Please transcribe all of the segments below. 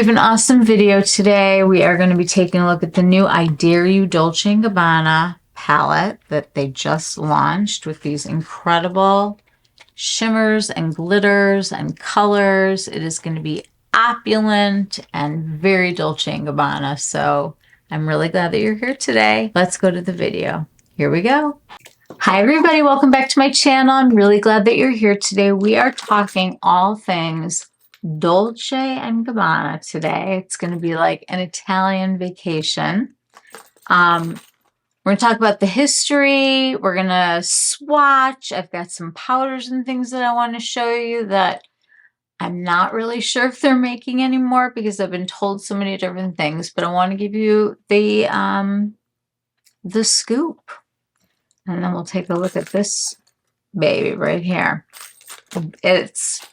have an awesome video today. We are going to be taking a look at the new I Dare You Dolce & Gabbana palette that they just launched with these incredible shimmers and glitters and colors. It is going to be opulent and very Dolce & Gabbana. So I'm really glad that you're here today. Let's go to the video. Here we go. Hi everybody, welcome back to my channel. I'm really glad that you're here today. We are talking all things Dolce and Gabbana today. It's going to be like an Italian vacation. We're going to talk about the history. We're going to swatch. I've got some powders and things that I want to show you that I'm not really sure if they're making anymore because I've been told so many different things, but I want to give you the scoop. And then we'll take a look at this baby right here. It's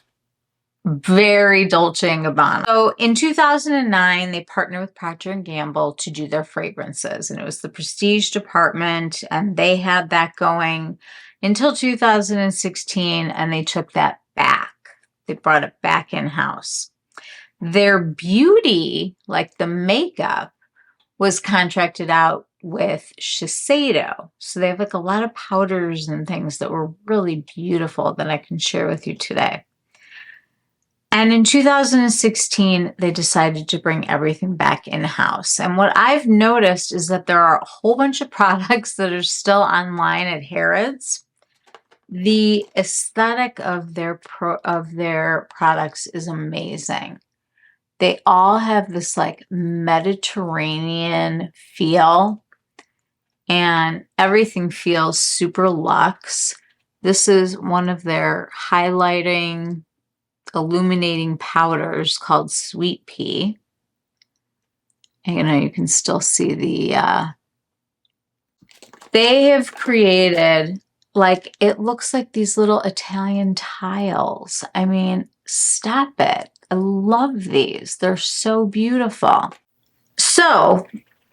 very Dolce & Gabbana. So in 2009, they partnered with Procter & Gamble to do their fragrances. And it was the prestige department. And they had that going until 2016. And they took that back. They brought it back in-house. Their beauty, like the makeup, was contracted out with Shiseido. So they have like a lot of powders and things that were really beautiful that I can share with you today. And in 2016, they decided to bring everything back in-house. And what I've noticed is that there are a whole bunch of products that are still online at Harrod's. The aesthetic of their products is amazing. They all have this like Mediterranean feel, and everything feels super luxe. This is one of their highlighting, illuminating powders called Sweet Pea. And, you know, you can still see the, they have created, like, it looks like these little Italian tiles. I mean, stop it. I love these. They're so beautiful. So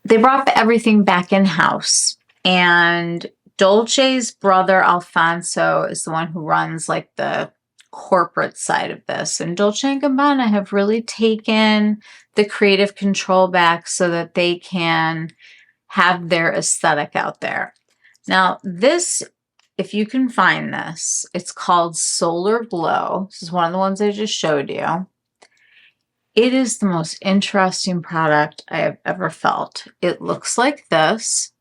they brought everything back in-house, and Dolce's brother Alfonso is the one who runs like the corporate side of this, and Dolce & Gabbana have really taken the creative control back so that they can have their aesthetic out there. Now this, if you can find this, it's called Solar Glow. This is one of the ones I just showed you. It is the most interesting product I have ever felt. It looks like this.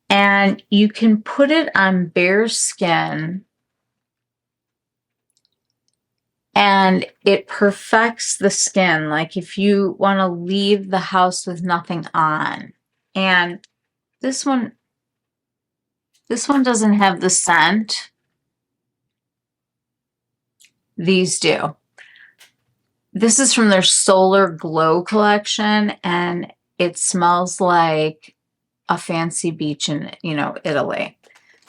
And you can put it on bare skin. And it perfects the skin. Like if you want to leave the house with nothing on. And this one doesn't have the scent. These do. This is from their Solar Glow collection, and it smells like a fancy beach in, you know, Italy.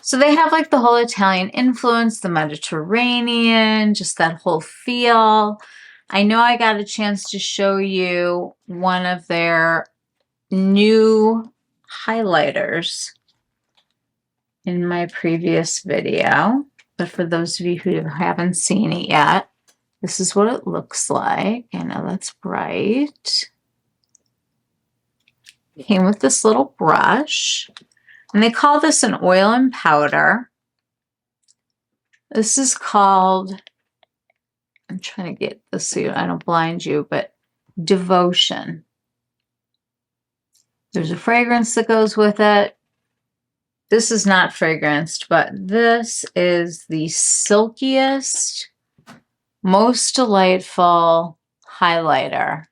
So they have like the whole Italian influence, the Mediterranean, just that whole feel. I know I got a chance to show you one of their new highlighters in my previous video. But for those of you who haven't seen it yet, this is what it looks like. I know that's bright. It came with this little brush. And they call this an oil and powder. This is called, I'm trying to get this so I don't blind you, but Devotion. There's a fragrance that goes with it. This is not fragranced, but this is the silkiest, most delightful highlighter.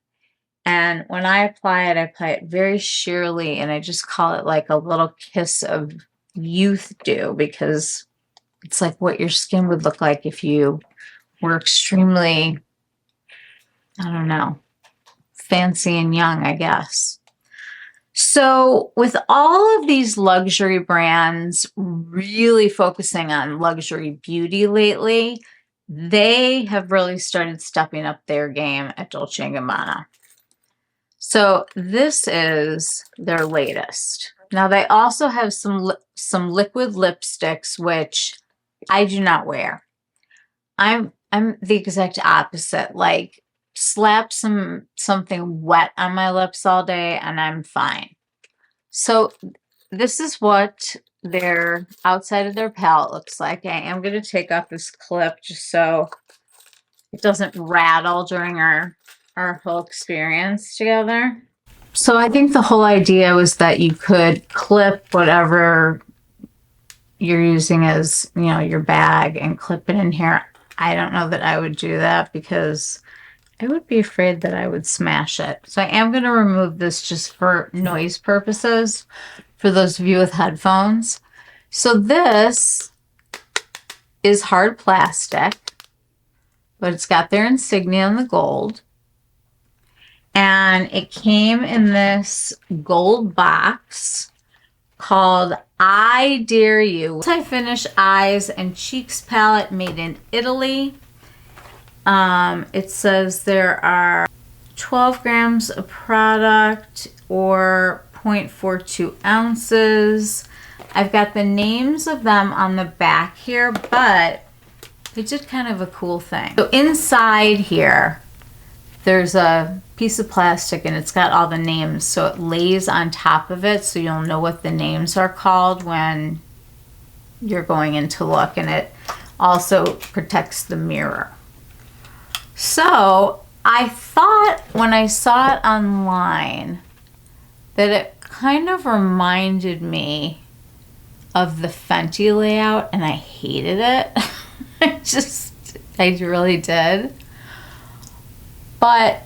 And when I apply it very sheerly, and I just call it like a little kiss of youth dew, because it's like what your skin would look like if you were extremely, I don't know, fancy and young, I guess. So with all of these luxury brands really focusing on luxury beauty lately, they have really started stepping up their game at Dolce & Gabbana. So this is their latest. Now they also have some liquid lipsticks, which I do not wear. I'm I'm the exact opposite. Like, slap something wet on my lips all day and I'm fine. So this is what their outside of their palette looks like. I am going to take off this clip just so it doesn't rattle during our whole experience together. So I think the whole idea was that you could clip whatever you're using as, you know, your bag and clip it in here. I don't know that I would do that because I would be afraid that I would smash it. So I am going to remove this just for noise purposes for those of you with headphones. So this is hard plastic, but it's got their insignia in the gold. And it came in this gold box called I Dare You Multi-Finish Eyes and Cheeks Palette made in Italy. It says there are 12 grams of product or 0.42 ounces. I've got the names of them on the back here, but they did kind of a cool thing. So inside here, there's a piece of plastic and it's got all the names, so it lays on top of it so you'll know what the names are called when you're going in to look, and it also protects the mirror. So I thought when I saw it online that it kind of reminded me of the Fenty layout, and I hated it. I really did. But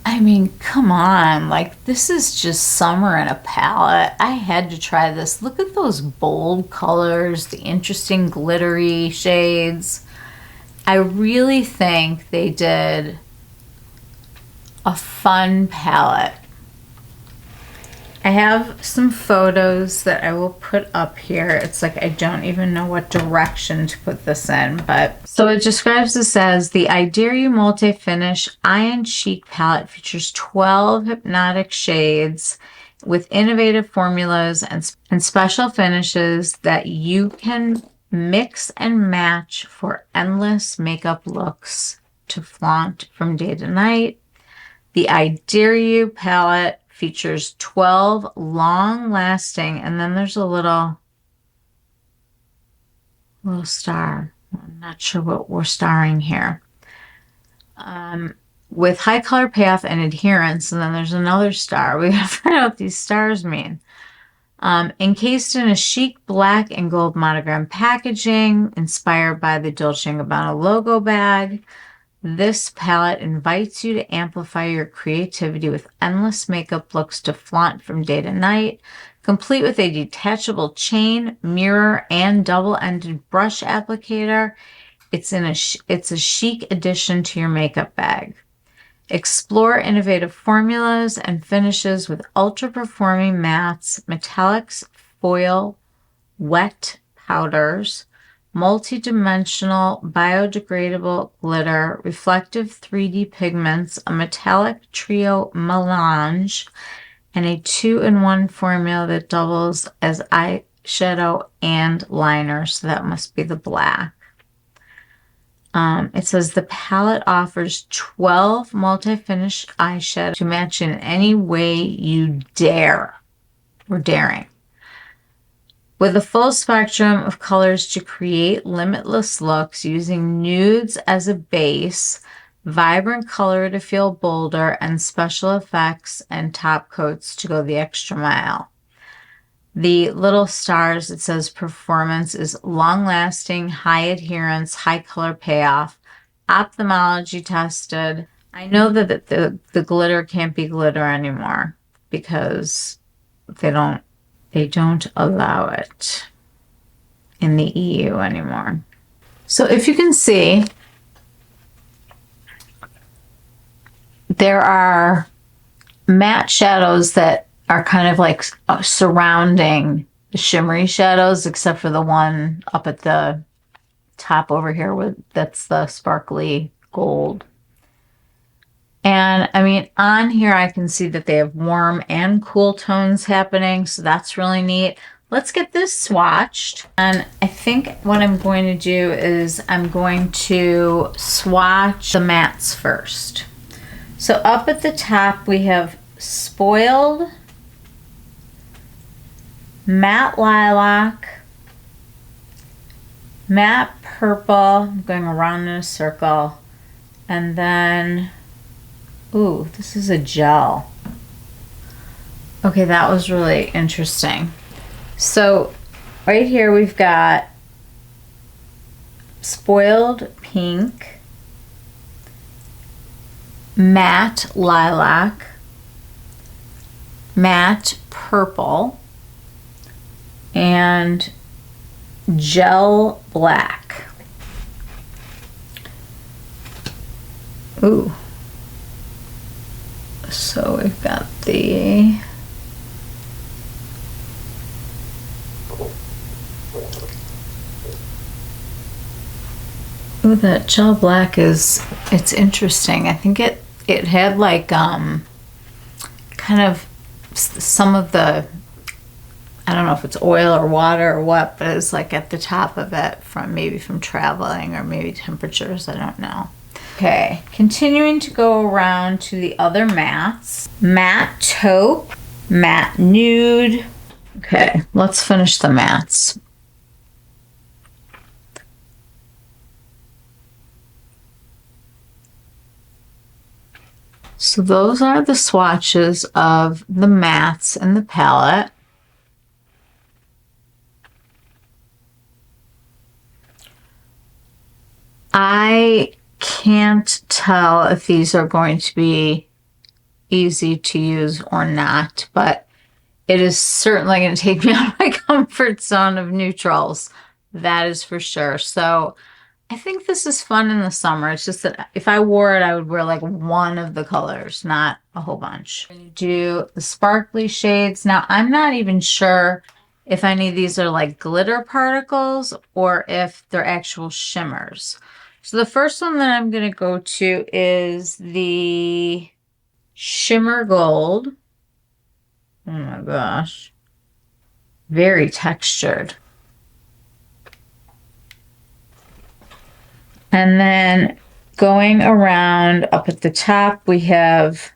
I mean, come on, like, this is just summer in a palette. I had to try this. Look at those bold colors, the interesting glittery shades. I really think they did a fun palette. I have some photos that I will put up here. It's like I don't even know what direction to put this in, but so it describes this as the I Dare You Multi-Finish Eye and Cheek Palette features 12 hypnotic shades with innovative formulas and special finishes that you can mix and match for endless makeup looks to flaunt from day to night. The I Dare You palette features 12 long-lasting, and then there's a little star. I'm not sure what we're starring here. With high color payoff and adherence, and then there's another star. We gotta find out what these stars mean. Encased in a chic black and gold monogram packaging, inspired by the Dolce Gabbana logo bag. This palette invites you to amplify your creativity with endless makeup looks to flaunt from day to night, complete with a detachable chain, mirror, and double-ended brush applicator. It's a chic addition to your makeup bag. Explore innovative formulas and finishes with ultra-performing mattes, metallics, foil, wet powders, multi-dimensional biodegradable glitter, reflective 3D pigments, a metallic trio melange, and a 2-in-1 formula that doubles as eyeshadow and liner. So that must be the black. It says the palette offers 12 multi-finish eyeshadow to match in any way you dare. We're daring. With a full spectrum of colors to create limitless looks using nudes as a base, vibrant color to feel bolder, and special effects and top coats to go the extra mile. The little stars, it says performance is long-lasting, high adherence, high color payoff, ophthalmology tested. I know that the glitter can't be glitter anymore because they don't allow it in the EU anymore. So if you can see, there are matte shadows that are kind of like surrounding the shimmery shadows, except for the one up at the top over here that's the sparkly gold. And I mean, on here I can see that they have warm and cool tones happening, so that's really neat. let's get this swatched. And I think what I'm going to do is I'm going to swatch the mattes first. So up at the top we have Spoiled, Matte Lilac, Matte Purple, I'm going around in a circle, and then, ooh, this is a gel. Okay, that was really interesting. So right here we've got Spoiled Pink, Matte Lilac, Matte Purple, and Gel Black. Ooh. So we've got the ooh, that gel black is, it's interesting. I think it had like kind of some of the, I don't know if it's oil or water or what, but it's like at the top of it from maybe from traveling or maybe temperatures, I don't know. Okay, continuing to go around to the other mattes. Matte Taupe, Matte Nude. Okay, let's finish the mattes. So those are the swatches of the mattes in the palette. I can't tell if these are going to be easy to use or not, but it is certainly going to take me out of my comfort zone of neutrals. That is for sure. So I think this is fun in the summer. It's just that if I wore it, I would wear like one of the colors, not a whole bunch. I'm going to do the sparkly shades. Now, I'm not even sure if any of these are like glitter particles or if they're actual shimmers. So the first one that I'm going to go to is the Shimmer Gold. Oh my gosh. Very textured. And then going around up at the top, we have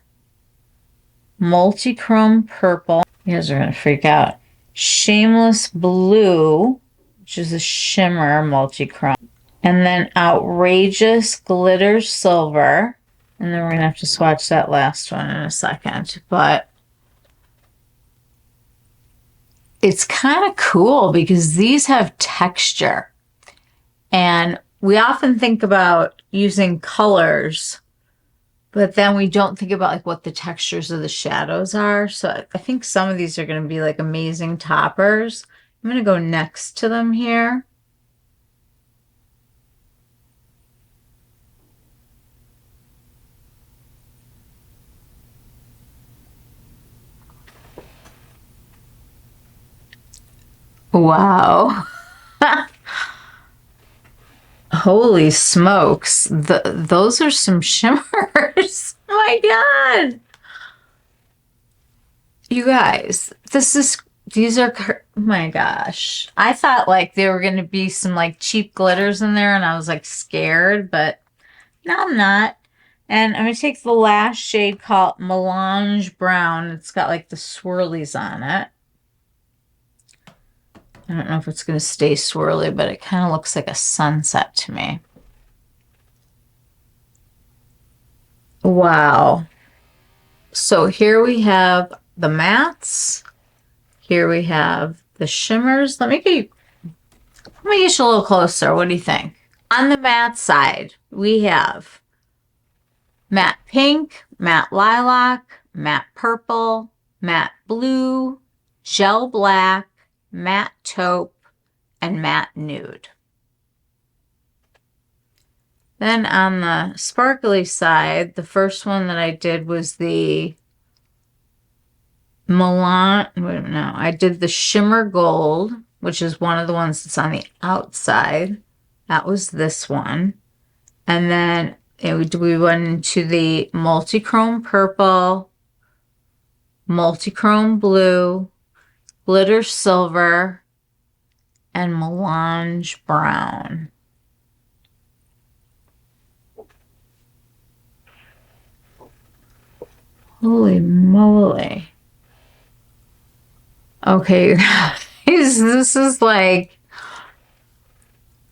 Multichrome Purple. You guys are going to freak out. Shameless Blue, which is a shimmer multichrome. And then Outrageous Glitter Silver. And then we're going to have to swatch that last one in a second. But it's kind of cool because these have texture. And we often think about using colors, but then we don't think about like what the textures of the shadows are. So I think some of these are going to be like amazing toppers. I'm going to go next to them here. Wow. Holy smokes. Those are some shimmers. Oh my God. You guys, these are, oh my gosh. I thought like there were going to be some like cheap glitters in there and I was like scared, but no, I'm not. And I'm going to take the last shade called Melange Brown. It's got like the swirlies on it. I don't know if it's going to stay swirly, but it kind of looks like a sunset to me. Wow. So here we have the mattes. Here we have the shimmers. Let me get you a little closer. What do you think? On the matte side, we have matte pink, matte lilac, matte purple, matte blue, gel black, matte taupe, and matte nude. Then on the sparkly side, the first one that I did was the I did the Shimmer Gold, which is one of the ones that's on the outside. That was this one. And then we went into the Multichrome Purple, Multichrome Blue, glitter silver, and melange brown. Holy moly. Okay, this is like,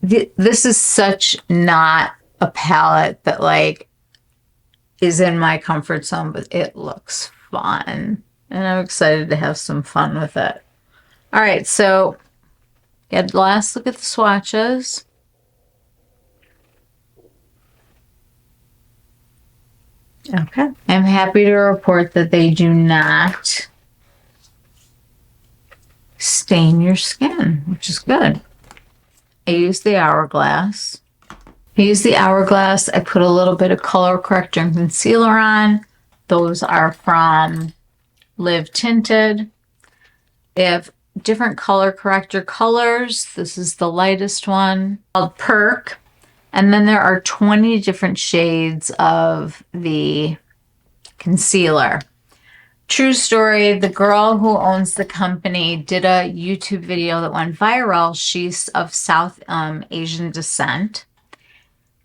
this is such not a palette that like is in my comfort zone, but it looks fun. And I'm excited to have some fun with it. All right, so get the last look at the swatches. Okay. I'm happy to report that they do not stain your skin, which is good. I use the Hourglass. I put a little bit of color corrector and concealer on. Those are from Live Tinted. They have different color corrector colors. This is the lightest one called Perk. And then there are 20 different shades of the concealer. True story, the girl who owns the company did a YouTube video that went viral. She's of South Asian descent.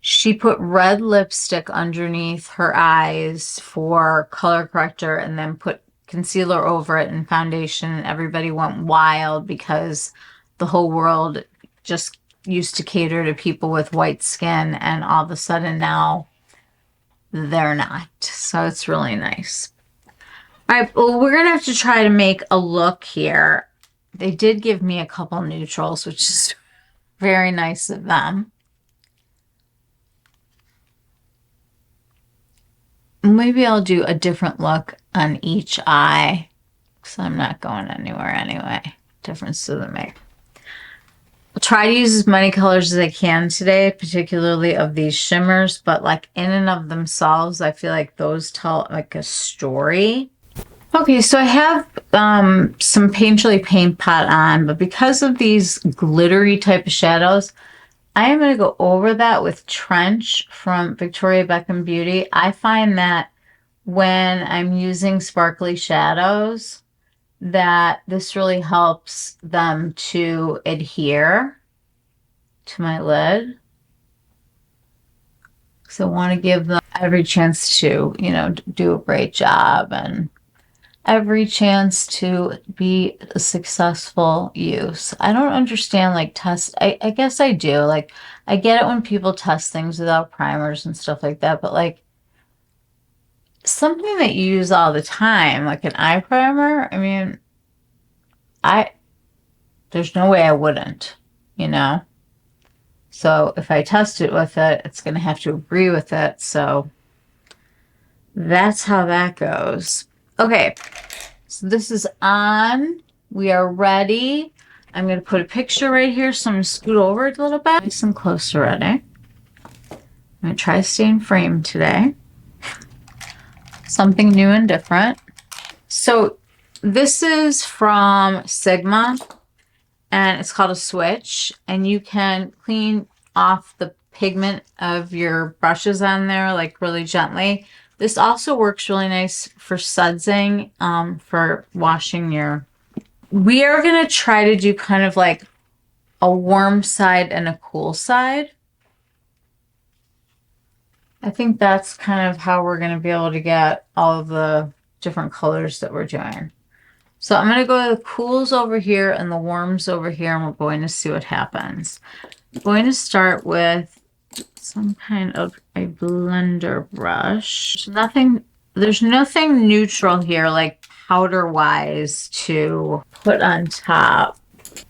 She put red lipstick underneath her eyes for color corrector and then put concealer over it and foundation. And everybody went wild because the whole world just used to cater to people with white skin, and all of a sudden now they're not. So it's really nice. All right, well, we're going to have to try to make a look here. They did give me a couple neutrals, which is very nice of them. Maybe I'll do a different look on each eye because I'm not going anywhere anyway. Difference doesn't make. I'll try to use as many colors as I can today, particularly of these shimmers, but like in and of themselves, I feel like those tell like a story. Okay, so I have some Painterly Paint Pot on, but because of these glittery type of shadows, I am going to go over that with Trench from Victoria Beckham Beauty. I find that when I'm using sparkly shadows, that this really helps them to adhere to my lid. So I want to give them every chance to, you know, do a great job and every chance to be a successful use. I don't understand like I guess I do. Like I get it when people test things without primers and stuff like that, but like something that you use all the time, like an eye primer, I mean, there's no way I wouldn't, you know? So if I test it with it, it's going to have to agree with it. So that's how that goes. Okay, so this is on. We are ready. I'm going to put a picture right here, so I'm going to scoot over it a little bit. Nice and close already. I'm going to try to stay in frame today. Something new and different. So this is from Sigma, and it's called a switch, and you can clean off the pigment of your brushes on there like really gently. This also works really nice for sudsing, for washing your... We are going to try to do kind of like a warm side and a cool side. I think that's kind of how we're going to be able to get all of the different colors that we're doing. So I'm going to go to the cools over here and the warms over here, and we're going to see what happens. I'm going to start with some kind of a blender brush. There's nothing neutral here, like powder-wise, to put on top.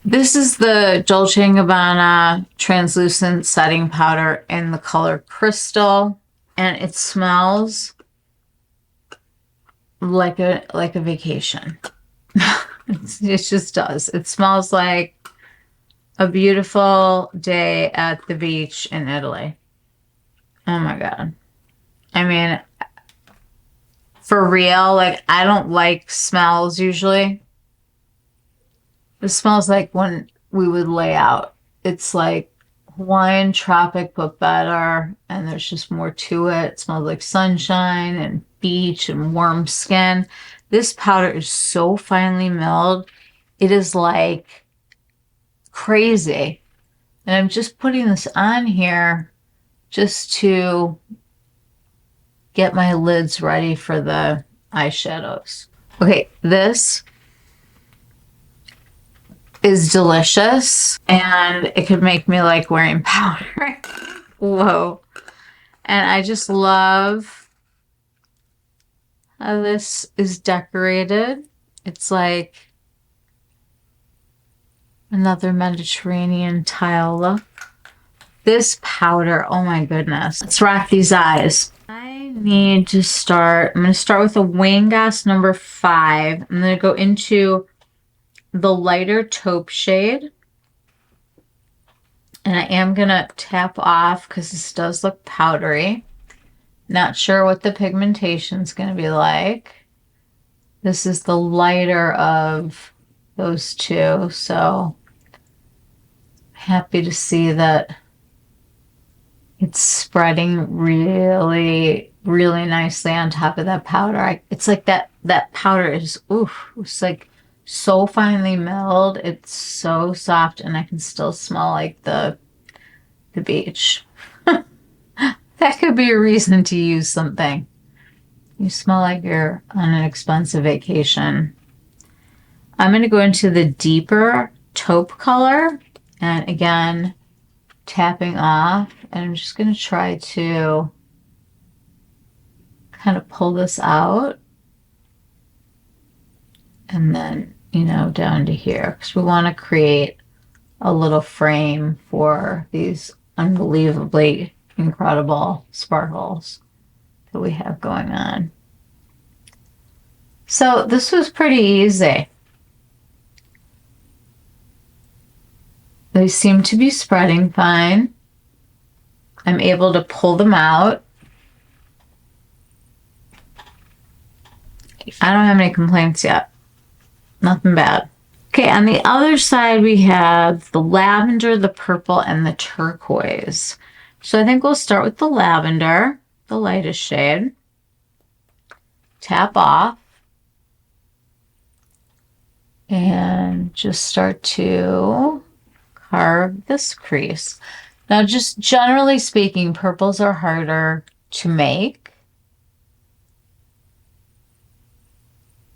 This is the Dolce Gabbana translucent setting powder in the color Crystal, and it smells like a vacation. It just does. It smells like a beautiful day at the beach in Italy. Oh my God. I mean, for real, like I don't like smells usually. It smells like when we would lay out. It's like Hawaiian tropic, but better. And there's just more to it. It smells like sunshine and beach and warm skin. This powder is so finely milled. It is like crazy. And I'm just putting this on here just to get my lids ready for the eyeshadows. Okay, this is delicious and it could make me like wearing powder. Whoa. And I just love how this is decorated. It's like another Mediterranean tile look. This powder, oh my goodness. Let's rock these eyes. I need to start, I'm going to start with a Wayne Goss number 5. I'm going to go into the lighter taupe shade. And I am going to tap off because this does look powdery. Not sure what the pigmentation is going to be like. This is the lighter of those two, so happy to see that it's spreading really, really nicely on top of that powder. It's like that powder is, oof, it's like so finely milled. It's so soft, and I can still smell like the beach. That could be a reason to use something. You smell like you're on an expensive vacation. I'm going to go into the deeper taupe color, and again, tapping off, and I'm just going to try to kind of pull this out, and then, you know, down to here, because we want to create a little frame for these unbelievably incredible sparkles that we have going on. So this was pretty easy. They seem to be spreading fine. I'm able to pull them out. I don't have any complaints yet. Nothing bad. Okay, on the other side we have the lavender, the purple, and the turquoise. So I think we'll start with the lavender, the lightest shade. Tap off. And just start to carve this crease. Now, just generally speaking, purples are harder to make.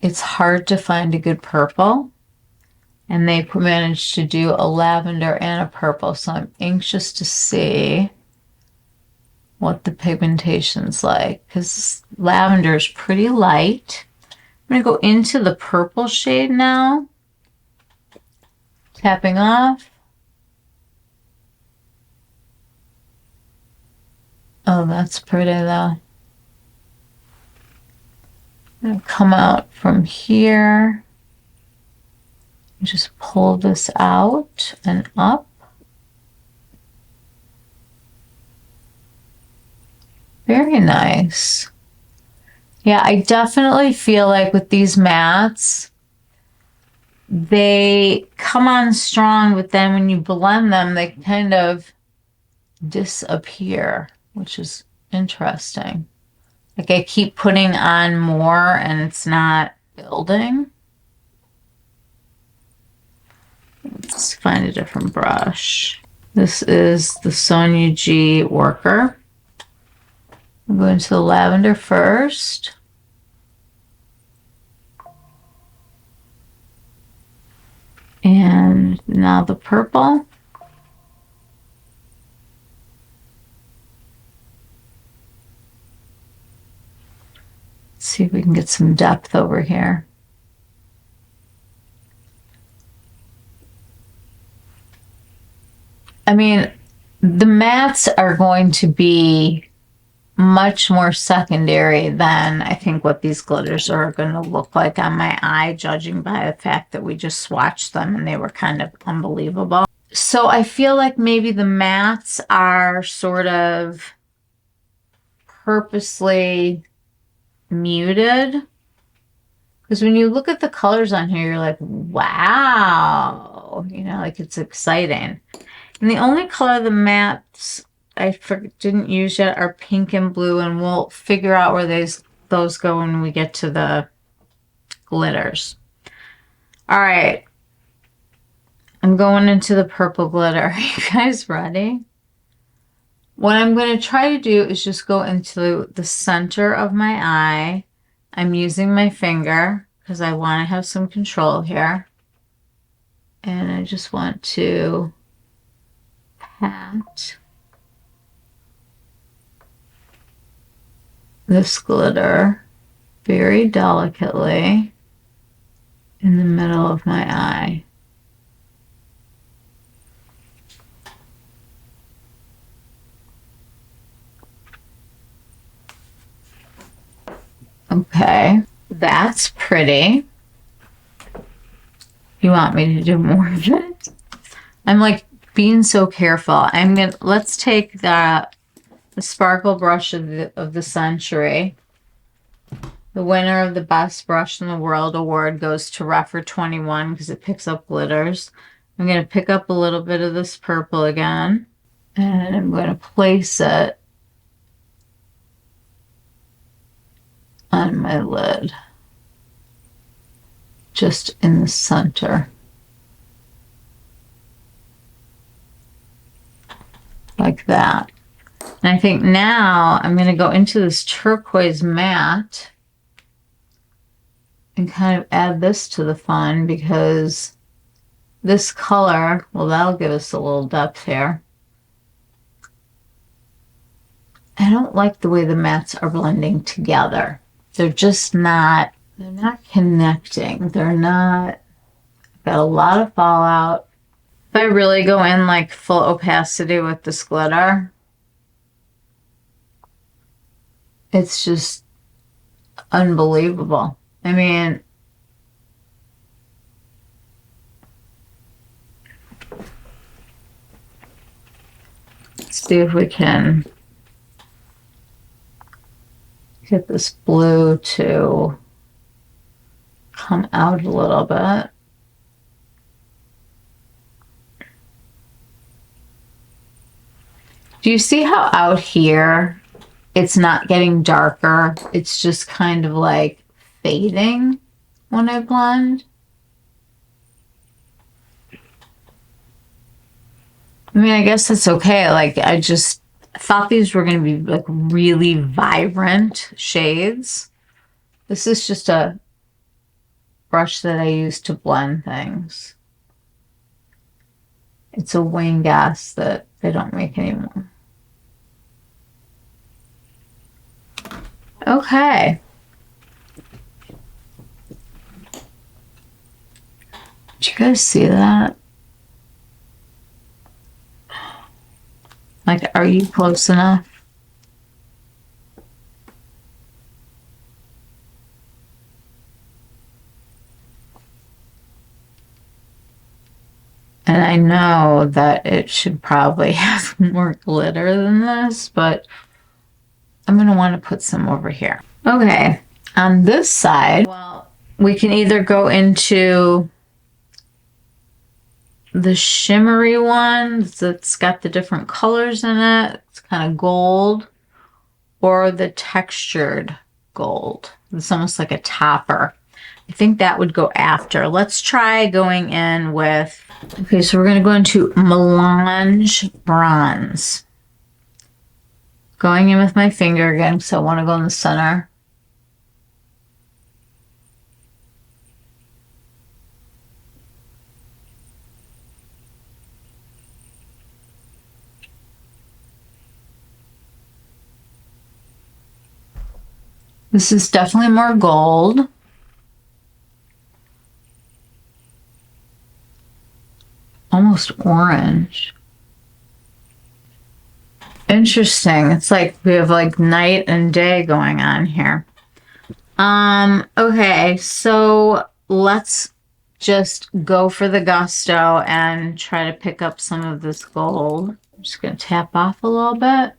It's hard to find a good purple. And they managed to do a lavender and a purple. So I'm anxious to see what the pigmentation's like, because lavender is pretty light. I'm going to go into the purple shade now. Tapping off. Oh, that's pretty though. I'm going to come out from here. Just pull this out and up. Very nice. Yeah, I definitely feel like with these mattes, they come on strong, but then when you blend them, they kind of disappear, which is interesting. Like I keep putting on more and it's not building. Let's find a different brush. This is the Sonia G Worker. I'm going to the lavender first. And now the purple. Let's see if we can get some depth over here. I mean, the mattes are going to be much more secondary than I think what these glitters are going to look like on my eye, judging by the fact that we just swatched them and they were kind of unbelievable. So I feel like maybe the mattes are sort of purposely muted, because when you look at the colors on here, you're like, wow, you know, like it's exciting. And the only color the mattes I didn't use yet are pink and blue, and we'll figure out where those go when we get to the glitters. All right, I'm going into the purple glitter. Are you guys ready? What I'm going to try to do is just go into the center of my eye. I'm using my finger because I want to have some control here. And I just want to pat this glitter very delicately in the middle of my eye. Okay, that's pretty. You want me to do more of it? I'm like being so careful. Let's take the sparkle brush of the century. The winner of the best brush in the world award goes to Refer 21 because it picks up glitters. I'm going to pick up a little bit of this purple again, and I'm going to place it on my lid, just in the center. Like that. And I think now I'm going to go into this turquoise matte and kind of add this to the fun, because this color, well, that'll give us a little depth here. I don't like the way the mattes are blending together. They're just not, they're not connecting. They're not, got a lot of fallout. If I really go in like full opacity with this glitter, it's just unbelievable. I mean, let's see if we can get this blue to come out a little bit. Do you see how out here it's not getting darker? It's just kind of like fading when I blend. I mean, I guess it's okay. Like, I just thought these were going to be like really vibrant shades. This is just a brush that I use to blend things. It's a Wayne gas that they don't make anymore. Okay. Did you guys see that? Like, are you close enough? And I know that it should probably have more glitter than this, but I'm going to want to put some over here. Okay, on this side, well, we can either go into the shimmery one that's got the different colors in it. It's kind of gold, or the textured gold. It's almost like a topper. I think that would go after. Let's try going in with, okay, so we're going to go into Melange Bronze. Going in with my finger again, so I want to go in the center. This is definitely more gold. Almost orange. Interesting. It's like we have like night and day going on here. Okay, so let's just go for the gusto and try to pick up some of this gold. I'm just going to tap off a little bit.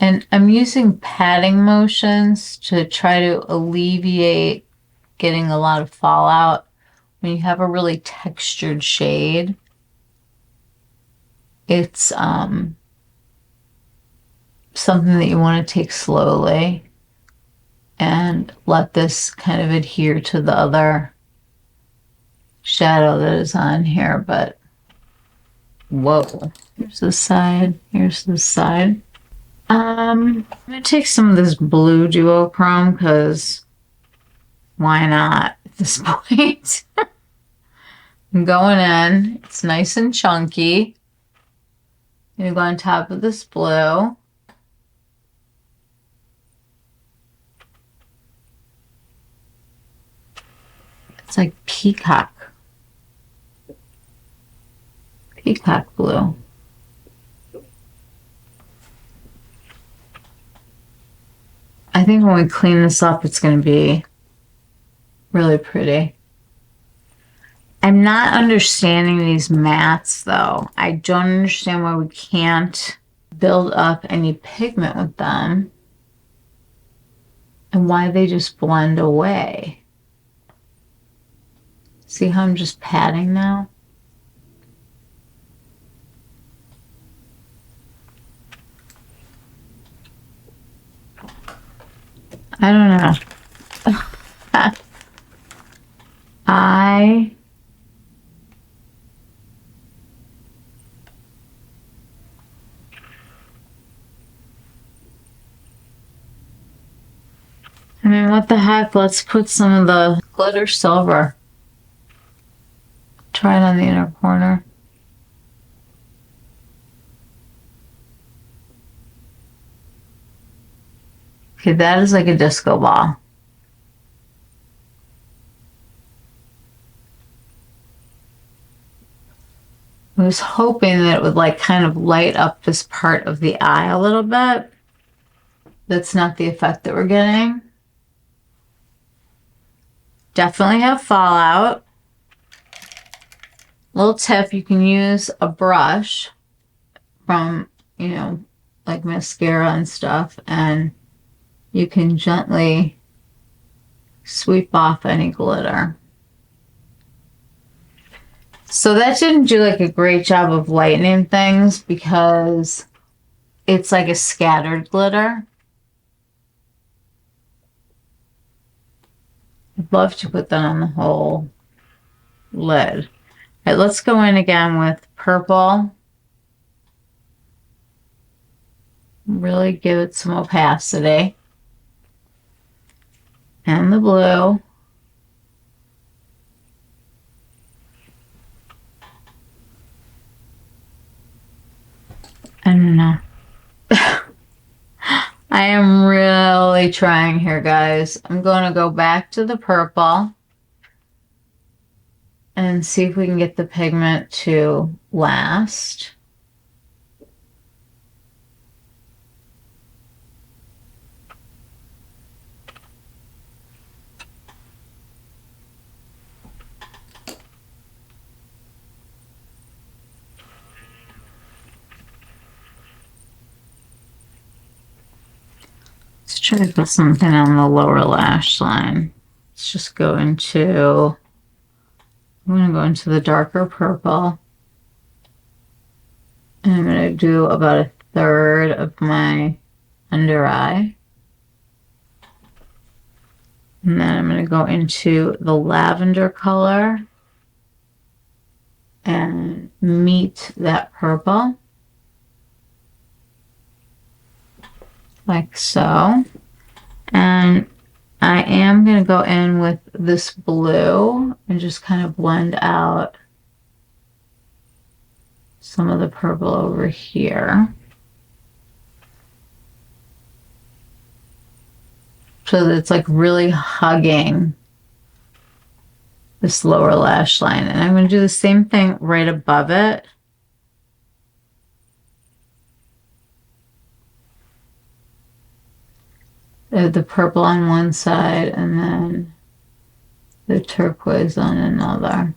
And I'm using patting motions to try to alleviate getting a lot of fallout. When you have a really textured shade, it's something that you want to take slowly and let this kind of adhere to the other shadow that is on here, but whoa. Here's the side. Here's the side. I'm gonna take some of this blue duochrome because why not at this point? I'm going in. It's nice and chunky. I'm gonna go on top of this blue. It's like peacock blue. I think when we clean this up, it's going to be really pretty. I'm not understanding these mattes though. I don't understand why we can't build up any pigment with them and why they just blend away. See how I'm just patting now? I don't know. I mean, what the heck? Let's put some of the glitter silver. Try it on the inner corner. Okay, that is like a disco ball. I was hoping that it would like kind of light up this part of the eye a little bit. That's not the effect that we're getting. Definitely have fallout. Little tip, you can use a brush from, you know, like mascara and stuff, and you can gently sweep off any glitter. So that didn't do like a great job of lightening things because it's like a scattered glitter. I'd love to put that on the whole lid. All right, let's go in again with purple. Really give it some opacity. And the blue. I don't know. I am really trying here, guys. I'm going to go back to the purple and see if we can get the pigment to last. Let's try to put something on the lower lash line. Let's just go into, I'm going to go into the darker purple. And I'm going to do about 1/3 of my under eye. And then I'm going to go into the lavender color and meet that purple. Like so. And I am going to go in with this blue and just kind of blend out some of the purple over here, so that it's like really hugging this lower lash line. And I'm going to do the same thing right above it. The purple on one side and then the turquoise on another.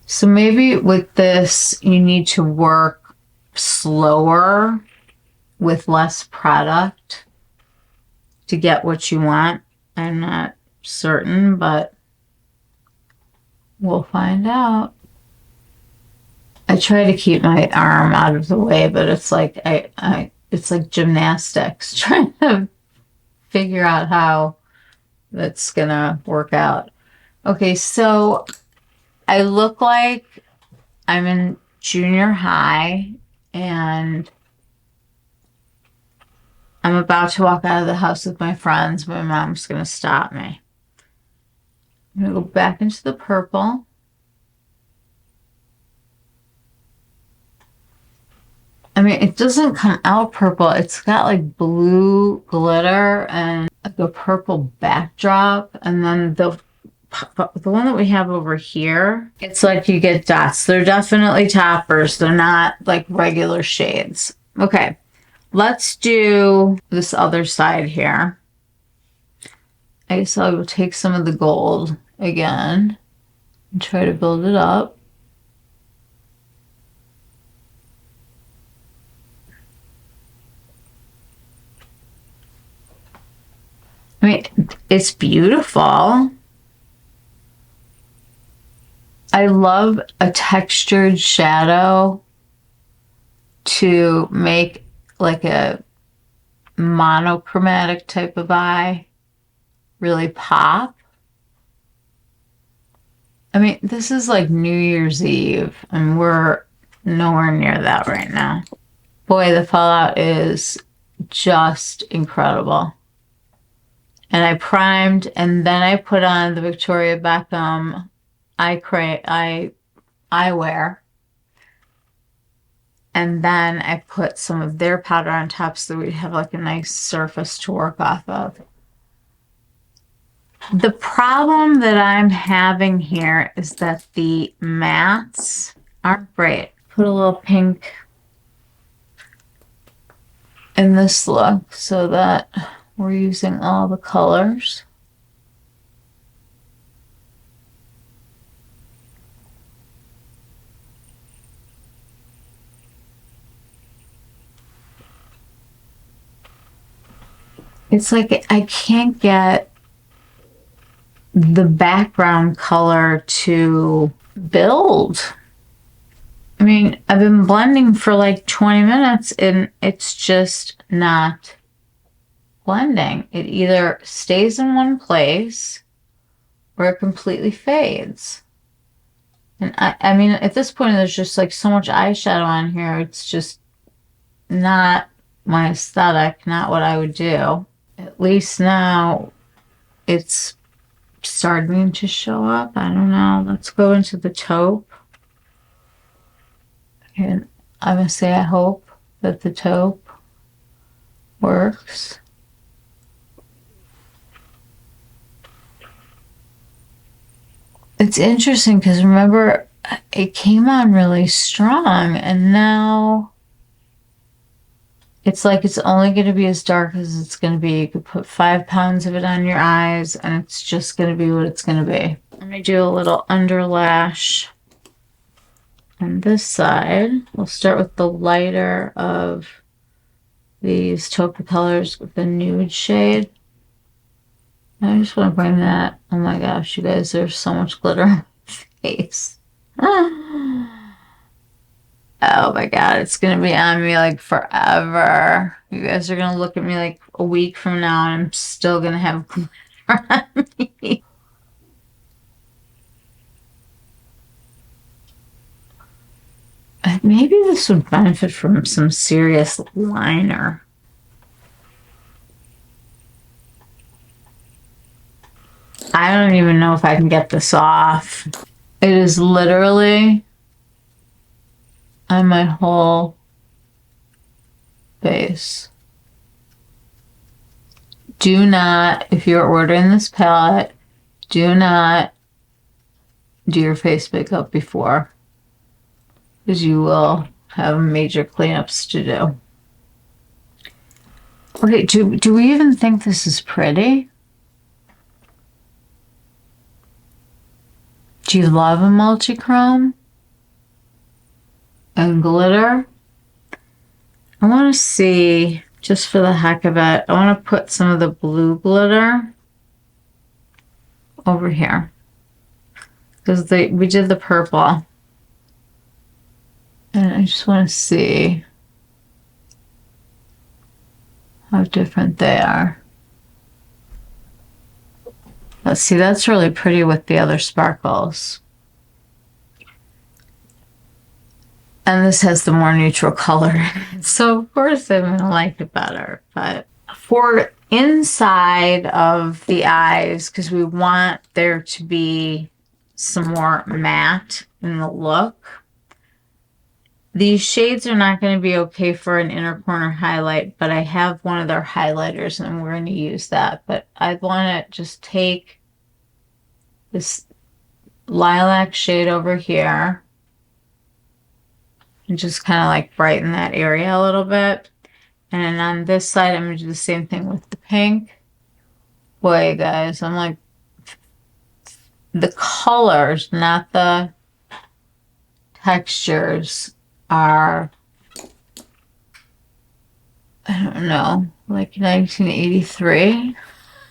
So maybe with this you need to work slower with less product to get what you want. I'm not certain, but we'll find out. I try to keep my arm out of the way, but it's like it's like gymnastics trying to figure out how that's gonna work out. Okay, so I look like I'm in junior high and I'm about to walk out of the house with my friends. My mom's going to stop me. I'm going to go back into the purple. I mean, it doesn't come out purple. It's got like blue glitter and like a purple backdrop. And then the one that we have over here, it's like you get dots. They're definitely toppers. They're not like regular shades. Okay, let's do this other side here. I guess I will take some of the gold again and try to build it up. I mean, it's beautiful. I love a textured shadow to make like a monochromatic type of eye really pop. I mean, this is like New Year's Eve, and we're nowhere near that right now. Boy, the fallout is just incredible. And I primed, and then I put on the Victoria Beckham eyewear. And then I put some of their powder on top so that we'd have like a nice surface to work off of. The problem that I'm having here is that the mattes aren't great. Put a little pink in this look so that we're using all the colors. It's like I can't get the background color to build. I mean, I've been blending for like 20 minutes and it's just not blending. It either stays in one place or it completely fades. And I mean, at this point, there's just like so much eyeshadow on here. It's just not my aesthetic, not what I would do. At least now it's starting to show up. I don't know. Let's go into the taupe. And I'm going to say I hope that the taupe works. It's interesting because remember, it came on really strong and now it's like it's only going to be as dark as it's going to be. You could put 5 pounds of it on your eyes and it's just going to be what it's going to be. Let me do a little under lash on this side. We'll start with the lighter of these taupe colors with the nude shade. I just want to bring that. Oh my gosh, you guys, there's so much glitter on my face. Oh my god, it's gonna be on me like forever. You guys are gonna look at me like a week from now and I'm still gonna have glitter on me. Maybe this would benefit from some serious liner. I don't even know if I can get this off. It is literally on my whole face. Do not, if you're ordering this palette, do not do your face makeup before, because you will have major cleanups to do. Okay, do we even think this is pretty? Do you love a multi-chrome and glitter? I want to see, just for the heck of it, I want to put some of the blue glitter over here because we did the purple, and I just want to see how different they are. Let's see, that's really pretty with the other sparkles. And this has the more neutral color. So of course I'm gonna like it better. But for inside of the eyes, because we want there to be some more matte in the look, these shades are not going to be okay for an inner corner highlight, but I have one of their highlighters and we're going to use that. But I want to just take this lilac shade over here and just kind of like brighten that area a little bit. And then on this side, I'm going to do the same thing with the pink. Boy, guys, I'm like, the colors, not the textures, are, I don't know, like 1983.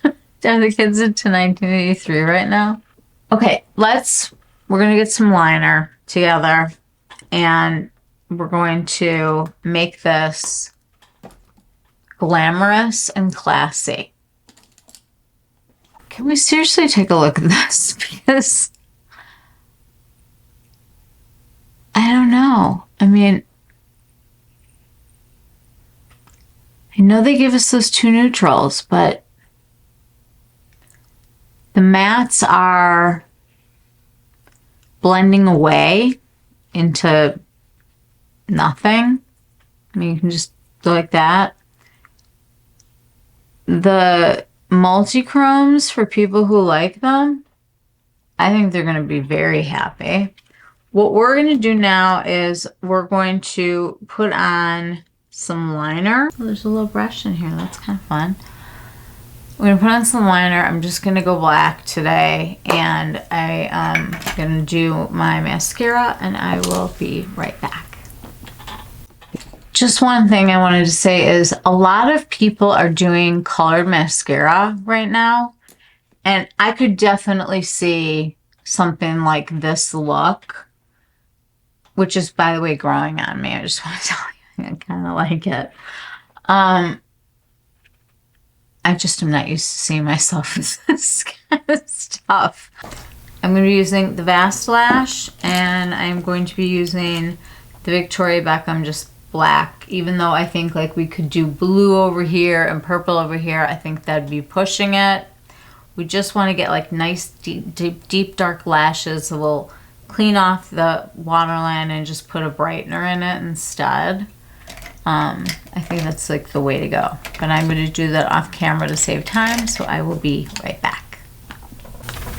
Are the kids into 1983 right now? Okay, we're going to get some liner together and we're going to make this glamorous and classy. Can we seriously take a look at this? Because I don't know. I mean, I know they give us those two neutrals, but the mattes are blending away into nothing. I mean, you can just go like that. The multi-chromes, for people who like them, I think they're going to be very happy. What we're going to do now is we're going to put on some liner. Oh, there's a little brush in here. That's kind of fun. We're going to put on some liner. I'm just going to go black today, and I am going to do my mascara, and I will be right back. Just one thing I wanted to say is a lot of people are doing colored mascara right now, and I could definitely see something like this look, which is, by the way, growing on me. I just want to tell you, I kind of like it. I just am not used to seeing myself as this kind of stuff. I'm going to be using the Vast Lash, and I'm going to be using the Victoria Beckham just black, even though I think like we could do blue over here and purple over here. I think that'd be pushing it. We just want to get like nice deep dark lashes, so we'll clean off the waterline and just put a brightener in it instead. I think that's like the way to go, but I'm going to do that off camera to save time, so I will be right back.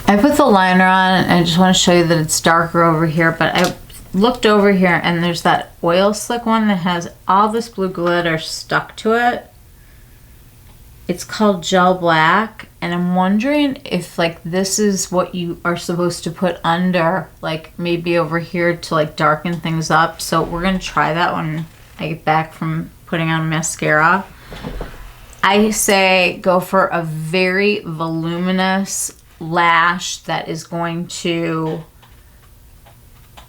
I put the liner on, and I just want to show you that it's darker over here, but I looked over here and there's that oil slick one that has all this blue glitter stuck to it. It's called Gel Black, and I'm wondering if like this is what you are supposed to put under, like maybe over here to like darken things up. So we're going to try that when I get back from putting on mascara. I say go for a very voluminous lash that is going to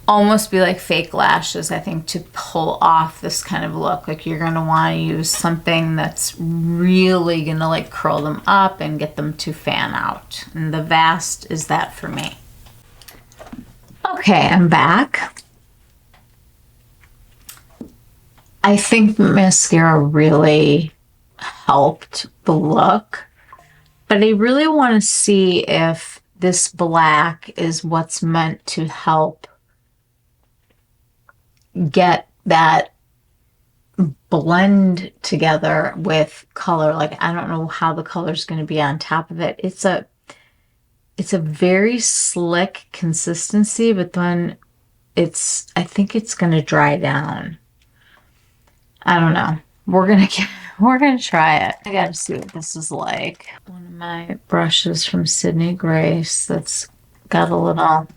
almost be like fake lashes, I think, to pull off this kind of look. Like you're going to want to use something that's really going to like curl them up and get them to fan out. And the Vast is that for me. Okay, I'm back. I think mascara really helped the look, but I really want to see if this black is what's meant to help get that blend together with color. Like, I don't know how the color is going to be on top of it. It's a very slick consistency, but then I think it's going to dry down. I don't know. We're gonna try it. I gotta see what this is like. One of my brushes from Sydney Grace that's got a little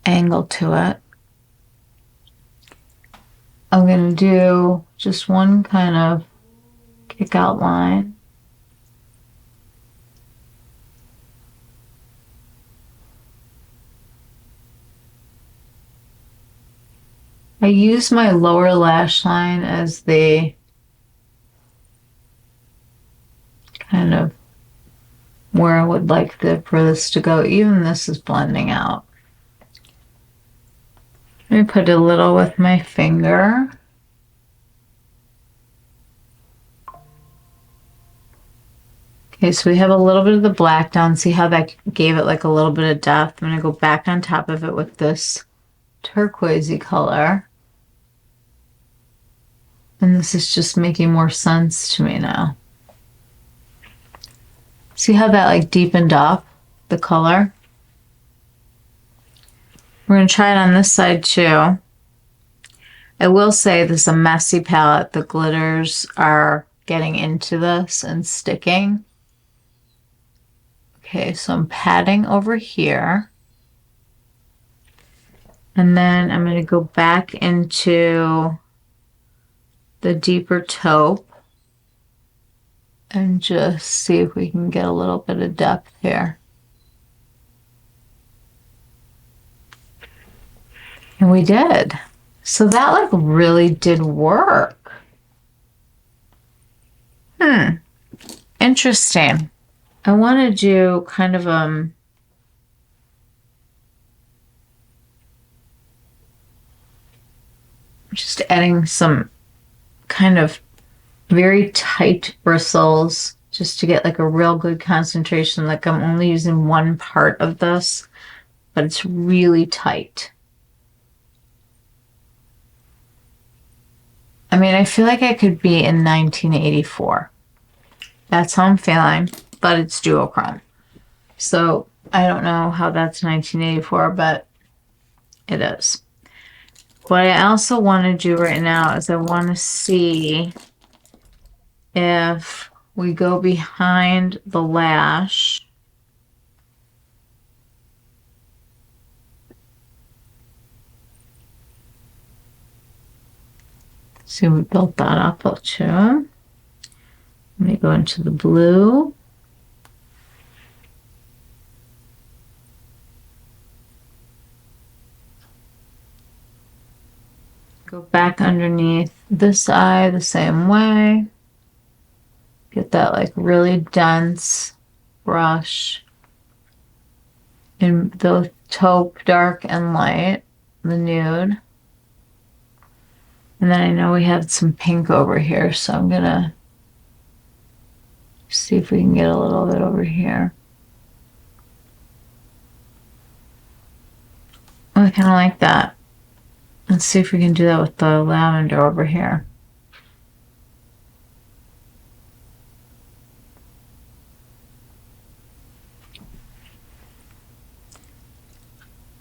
angle to it. I'm gonna do just one kind of kick out line. I use my lower lash line as the kind of where I would like for this to go. Even this is blending out. Let me put a little with my finger. Okay, so we have a little bit of the black down. See how that gave it like a little bit of depth? I'm going to go back on top of it with this turquoisey color. And this is just making more sense to me now. See how that like deepened up the color? We're going to try it on this side too. I will say this is a messy palette. The glitters are getting into this and sticking. Okay, so I'm patting over here. And then I'm going to go back into the deeper taupe and just see if we can get a little bit of depth here. And we did. So that like really did work. Interesting. I want to do kind of just adding some kind of very tight bristles just to get like a real good concentration. Like I'm only using one part of this, but it's really tight. I mean, I feel like I could be in 1984. That's how I'm feeling, but it's duochrome. So I don't know how that's 1984, but it is. What I also want to do right now is I want to see if we go behind the lash. See, we built that up too. Let me go into the blue. Go back underneath this eye the same way. Get that like really dense brush in the taupe, dark and light, the nude. And then I know we had some pink over here, so I'm gonna see if we can get a little bit over here. I kind of like that. Let's see if we can do that with the lavender over here.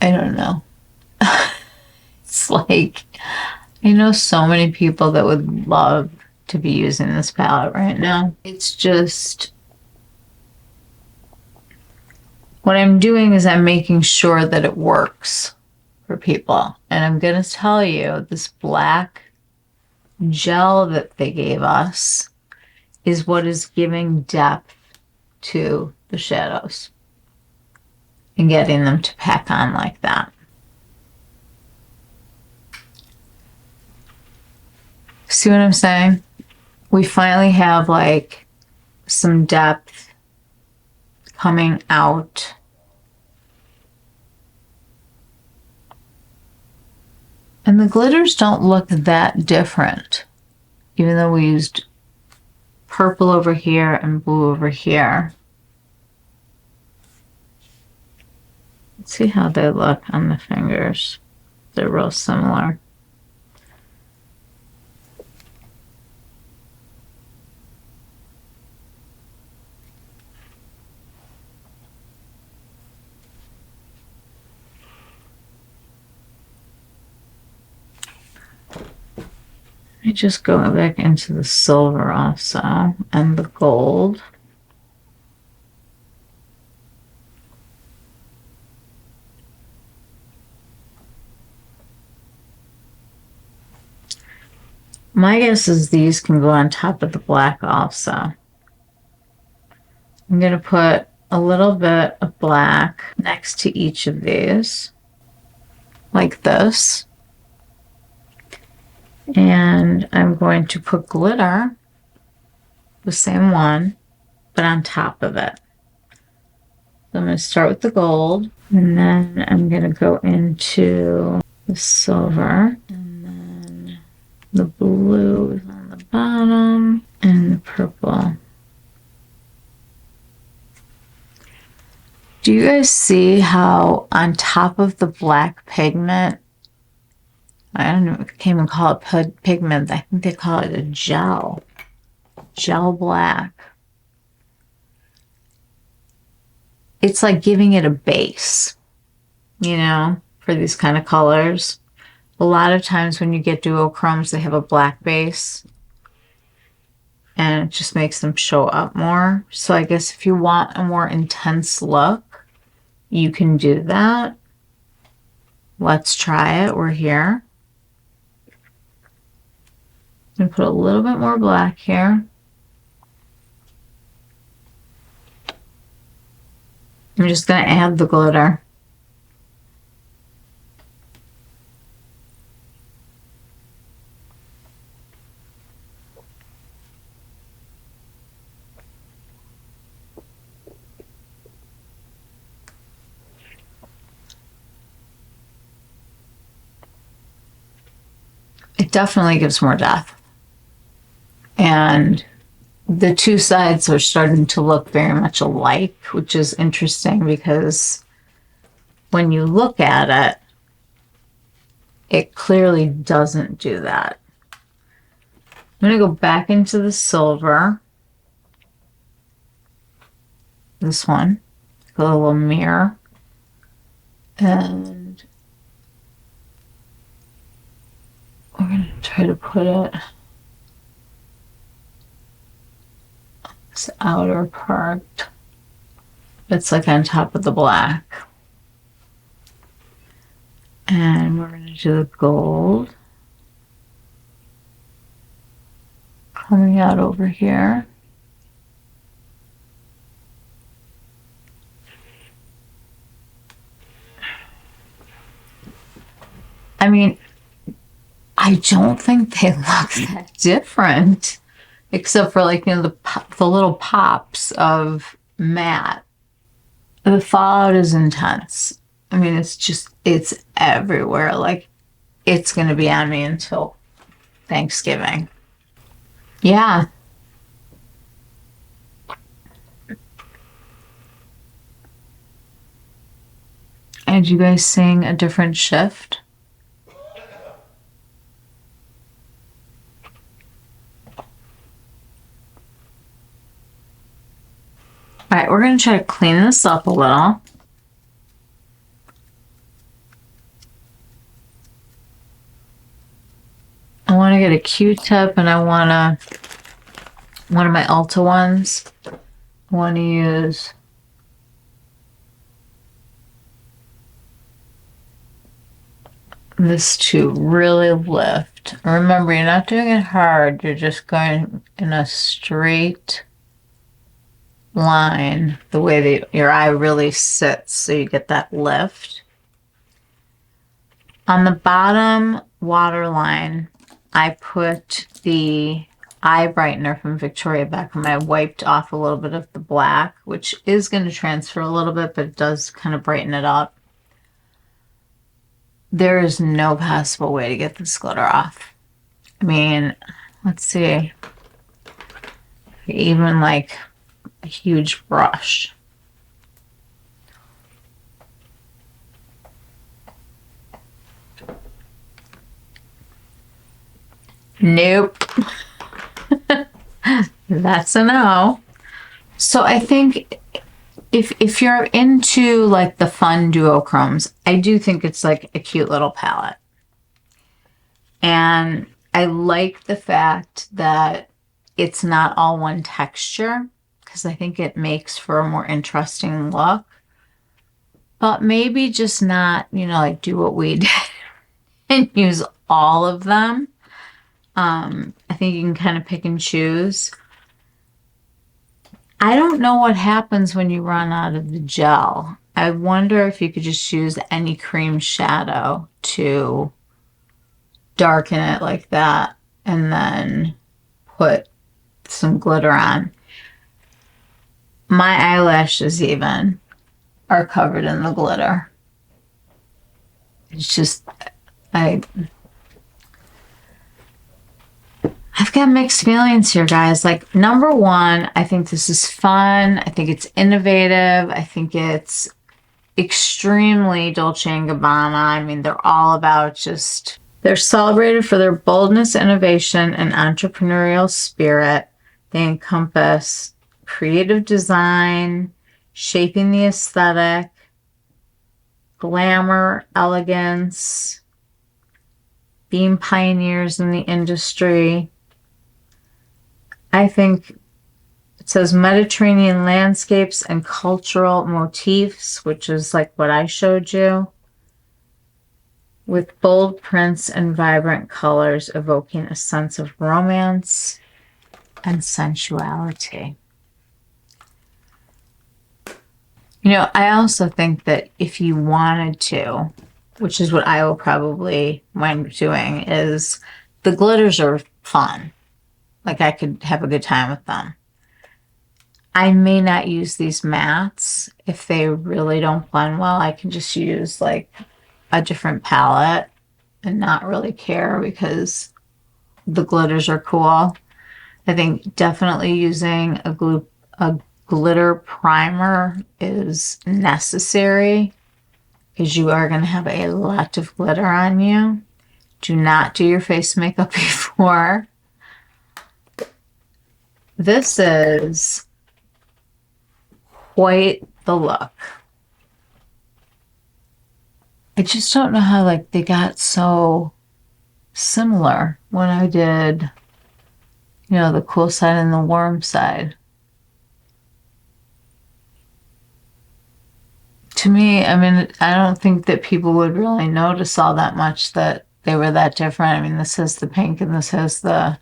I don't know. It's like, I know so many people that would love to be using this palette right now. It's just, what I'm doing is I'm making sure that it works for people. And I'm going to tell you, this black gel that they gave us is what is giving depth to the shadows and getting them to pack on like that. See what I'm saying? We finally have like some depth coming out. And the glitters don't look that different, even though we used purple over here and blue over here. Let's see how they look on the fingers. They're real similar. I just go back into the silver also and the gold. My guess is these can go on top of the black also. I'm going to put a little bit of black next to each of these, like this. And I'm going to put glitter, the same one, but on top of it. So I'm going to start with the gold, and then I'm going to go into the silver, and then the blue is on the bottom, and the purple. Do you guys see how on top of the black pigment, I don't know, I can't even call it pigment, I think they call it a gel black. It's like giving it a base, you know, for these kind of colors. A lot of times when you get duochromes, they have a black base and it just makes them show up more. So I guess if you want a more intense look, you can do that. Let's try it. We're here. I'm going to put a little bit more black here. I'm just going to add the glitter. It definitely gives more depth. And the two sides are starting to look very much alike, which is interesting because when you look at it, it clearly doesn't do that. I'm going to go back into the silver. This one, a little mirror. And we're going to try to put it this outer part. It's like on top of the black. And we're going to do the gold coming out over here. I mean, I don't think they look that different, except for like, you know, the little pops of matte. The fallout is intense. I mean, it's everywhere. Like, it's going to be on me until Thanksgiving. Yeah. And you guys seeing a different shift? All right, we're going to try to clean this up a little. I want to get a Q-tip, and I want one of my Ulta ones. I want to use this to really lift. Remember, you're not doing it hard. You're just going in a straight line, the way that your eye really sits, so you get that lift. On the bottom waterline, I put the eye brightener from Victoria Beckham. I wiped off a little bit of the black, which is going to transfer a little bit, but it does kind of brighten it up. There is no possible way to get this glitter off. I mean, let's see. Even like a huge brush. Nope. That's a no. So I think if you're into like the fun duochromes, I do think it's like a cute little palette. And I like the fact that it's not all one texture, because I think it makes for a more interesting look. But maybe just not, you know, like do what we did and use all of them. I think you can kind of pick and choose. I don't know what happens when you run out of the gel. I wonder if you could just use any cream shadow to darken it like that and then put some glitter on. My eyelashes even are covered in the glitter. It's just, I've got mixed feelings here, guys. Like, number one, I think this is fun. I think it's innovative. I think it's extremely Dolce & Gabbana. I mean, they're all about just, they're celebrated for their boldness, innovation, and entrepreneurial spirit. They encompass creative design, shaping the aesthetic, glamour, elegance, being pioneers in the industry. I think it says Mediterranean landscapes and cultural motifs, which is like what I showed you, with bold prints and vibrant colors evoking a sense of romance and sensuality. You know, I also think that if you wanted to, which is what I will probably wind up doing, is the glitters are fun. Like, I could have a good time with them. I may not use these mattes. If they really don't blend well, I can just use like a different palette and not really care because the glitters are cool. I think definitely using a glitter primer is necessary because you are going to have a lot of glitter on you. Do not do your face makeup before. This is quite the look. I just don't know how like they got so similar when I did, you know, the cool side and the warm side. To me, I mean, I don't think that people would really notice all that much that they were that different. I mean, this has the pink and this has the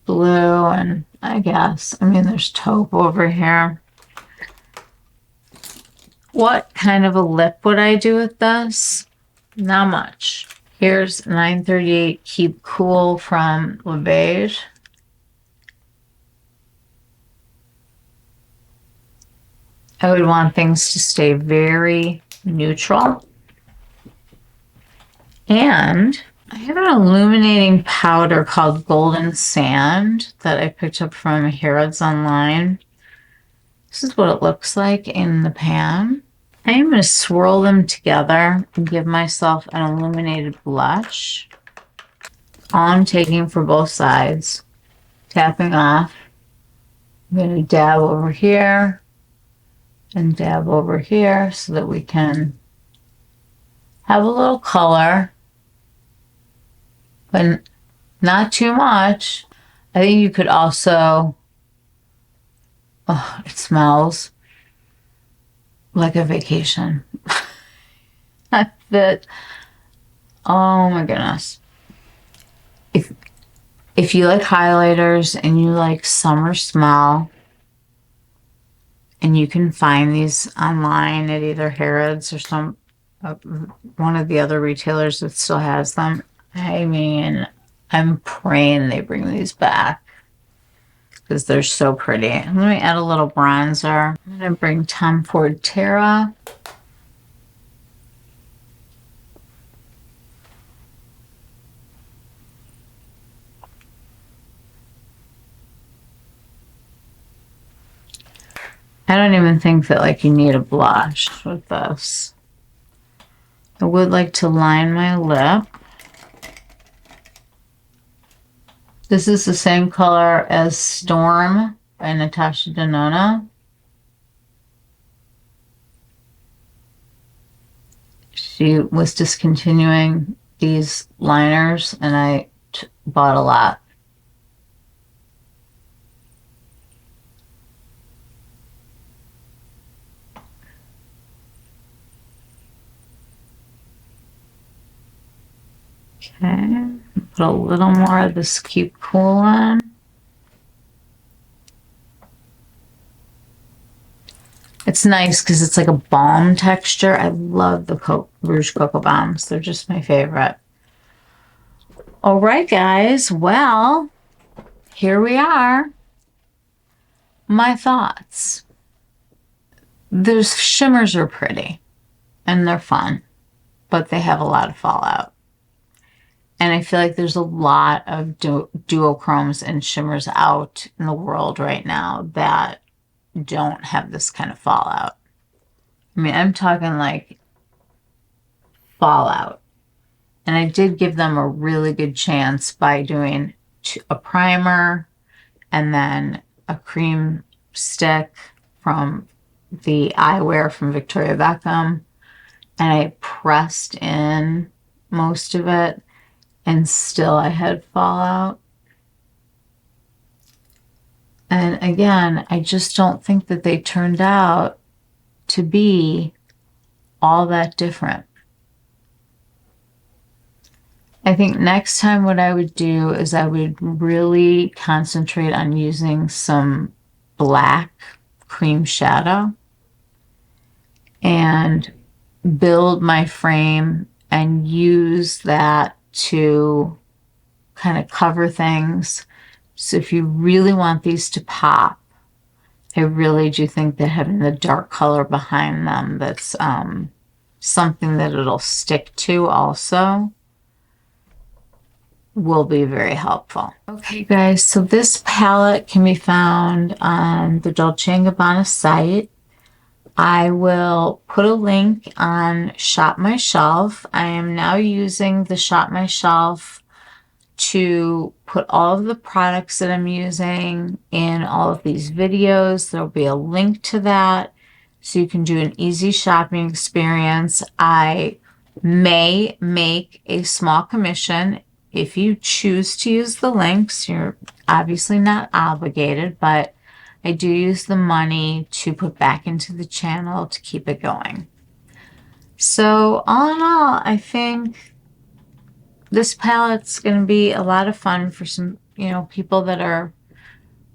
blue, and I guess, I mean, there's taupe over here. What kind of a lip would I do with this? Not much. Here's 938 Keep Cool from Le Beige. I would want things to stay very neutral. And I have an illuminating powder called Golden Sand that I picked up from Harrod's online. This is what it looks like in the pan. I am going to swirl them together and give myself an illuminated blush. All I'm taking for both sides, tapping off. I'm going to dab over here and dab over here so that we can have a little color, but not too much. I think you could also, oh, it smells like a vacation. That, oh my goodness. If you like highlighters and you like summer smell, and you can find these online at either Harrod's or some one of the other retailers that still has them. I mean, I'm praying they bring these back because they're so pretty. Let me add a little bronzer. I'm going to bring Tom Ford Terra. I don't even think that like you need a blush with this. I would like to line my lip. This is the same color as Storm by Natasha Denona. She was discontinuing these liners and I bought a lot. Okay, put a little more of this Keep Cool on. It's nice because it's like a balm texture. I love the Rouge Cocoa Bombs. They're just my favorite. All right, guys. Well, here we are. My thoughts. Those shimmers are pretty and they're fun. but they have a lot of fallout. And I feel like there's a lot of duochromes and shimmers out in the world right now that don't have this kind of fallout. I mean, I'm talking like fallout. And I did give them a really good chance by doing a primer and then a cream stick from the eyewear from Victoria Beckham. And I pressed in most of it, and still I had fallout. And again, I just don't think that they turned out to be all that different. I think next time what I would do is I would really concentrate on using some black cream shadow and build my frame and use that to kind of cover things. So if you really want these to pop, I really do think that having the dark color behind them, that's something that it'll stick to also, will be very helpful. Okay guys, so this palette can be found on the Dolce & Gabbana site. I will put a link on Shop My Shelf. I am now using the Shop My Shelf to put all of the products that I'm using in all of these videos. There'll be a link to that so you can do an easy shopping experience. I may make a small commission if you choose to use the links. You're obviously not obligated, but I do use the money to put back into the channel to keep it going. So all in all, I think this palette's going to be a lot of fun for some, people that are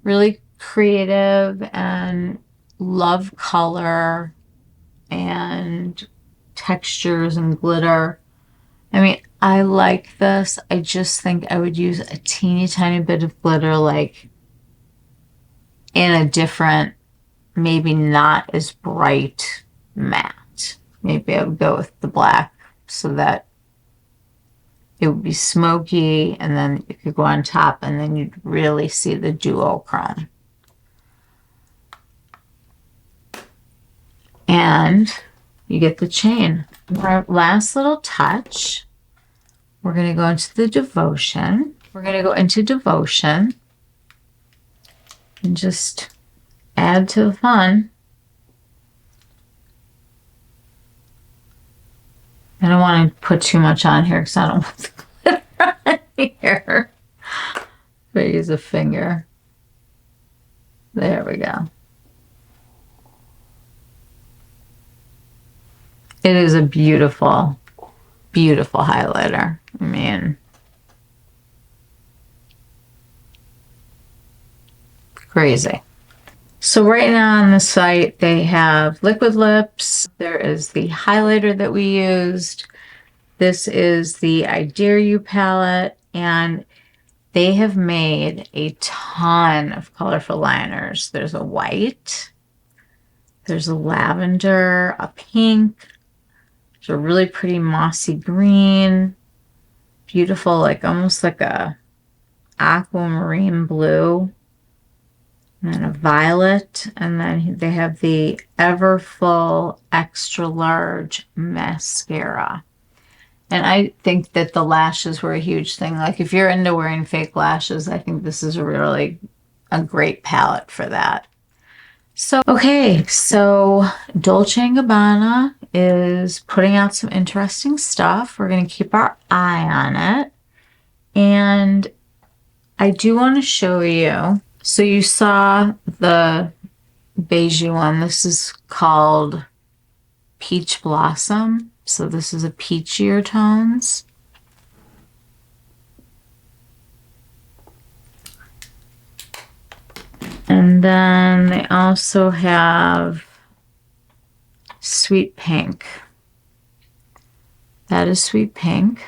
really creative and love color and textures and glitter. I mean, I like this. I just think I would use a teeny tiny bit of glitter, like in a different, maybe not as bright matte. Maybe I would go with the black so that it would be smoky, and then it could go on top, and then you'd really see the duochrome. And you get the chain. Our last little touch, we're going to go into the Devotion. We're going to go into Devotion and just add to the fun. I don't want to put too much on here because I don't want the glitter on here. But use a finger. There we go. It is a beautiful, beautiful highlighter. I mean, crazy. So right now on the site, they have liquid lips. There is the highlighter that we used. This is the I Dare You palette, and they have made a ton of colorful liners. There's a white, there's a lavender, a pink, there's a really pretty mossy green, beautiful, like almost like a aquamarine blue, and then a violet, and then they have the Everfull Extra Large Mascara. And I think that the lashes were a huge thing. Like if you're into wearing fake lashes, I think this is really a great palette for that. So, okay, so Dolce & Gabbana is putting out some interesting stuff. We're going to keep our eye on it. And I do want to show you. So you saw the beigey one. This is called Peach Blossom. So this is a peachier tones. And then they also have Sweet Pink. That is Sweet Pink.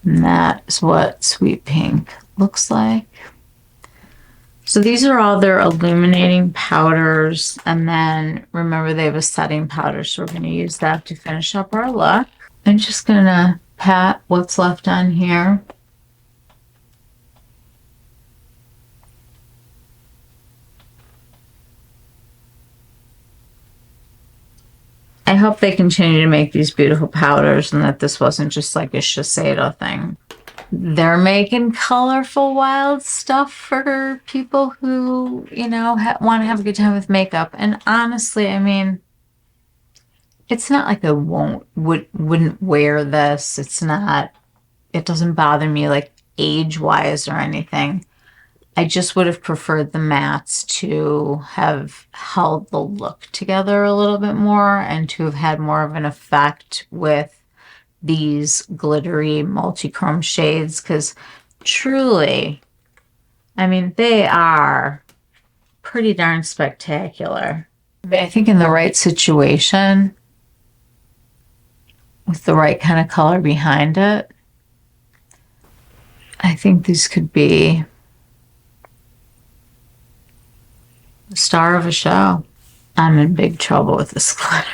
And that is what Sweet Pink looks like. So these are all their illuminating powders. And then remember they have a setting powder. So we're going to use that to finish up our look. I'm just going to pat what's left on here. I hope they continue to make these beautiful powders and that this wasn't just like a Shiseido thing. They're making colorful, wild stuff for people who, you know, want to have a good time with makeup. And honestly, I mean, it's not like I wouldn't wear this. It's not, it doesn't bother me like age-wise or anything. I just would have preferred the mattes to have held the look together a little bit more and to have had more of an effect with these glittery multi-chrome shades, because truly, I mean, they are pretty darn spectacular. But I think in the right situation, with the right kind of color behind it, I think these could be the star of a show. I'm in big trouble with this glitter.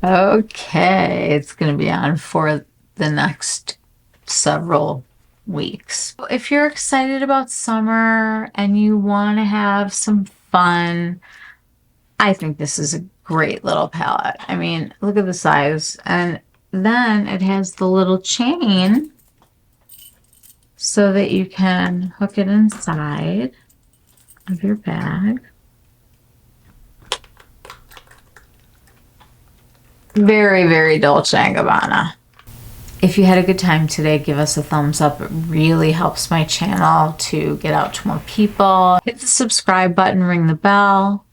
Okay, it's going to be on for the next several weeks. If you're excited about summer and you want to have some fun, I think this is a great little palette. I mean, look at the size. And then it has the little chain so that you can hook it inside of your bag. Very, very Dolce & Gabbana. If you had a good time today, give us a thumbs up. It really helps my channel to get out to more people. Hit the subscribe button, ring the bell,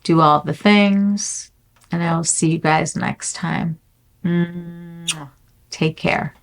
do all the things, and I will see you guys next time. Take care.